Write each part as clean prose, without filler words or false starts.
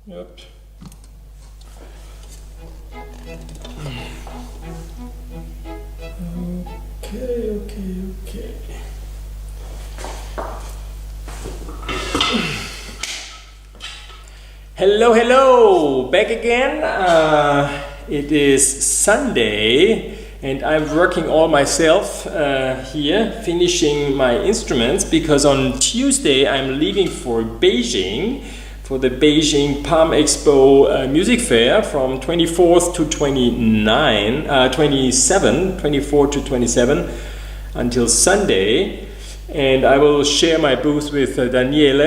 Yep. Okay. Hello, back again. It is Sunday and I'm working all myself here, finishing my instruments, because on Tuesday I'm leaving for Beijing for the Beijing Palm Expo music fair from 24th to 24 to 27 until Sunday. And I will share my booth with Daniele,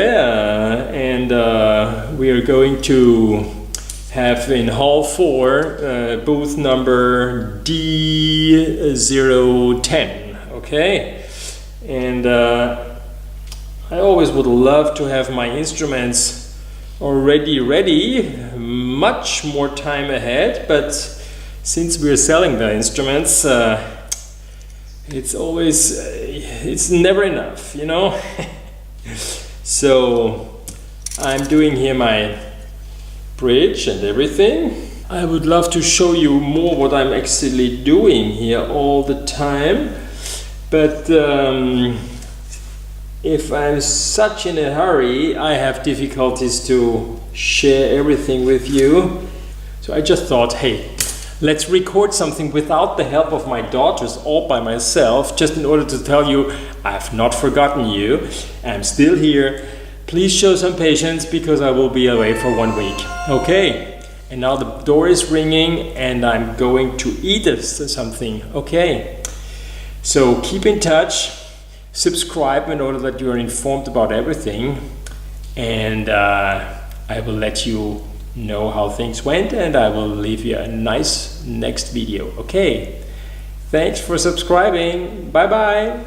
and we are going to have in Hall 4 booth number D010, okay? And I always would love to have my instruments already ready, much more time ahead, but since we're selling the instruments, it's never enough, you know. So I'm doing here my bridge and everything. I would love to show you more what I'm actually doing here all the time, but if I'm such in a hurry, I have difficulties to share everything with you. So I just thought, hey, let's record something without the help of my daughters, all by myself, just in order to tell you I've not forgotten you. I'm still here. Please show some patience because I will be away for 1 week. Okay, and now the door is ringing and I'm going to eat something. Okay, so keep in touch, subscribe in order that you are informed about everything, and I will let you know how things went, and I will leave you a nice next video. Okay, thanks for subscribing. Bye.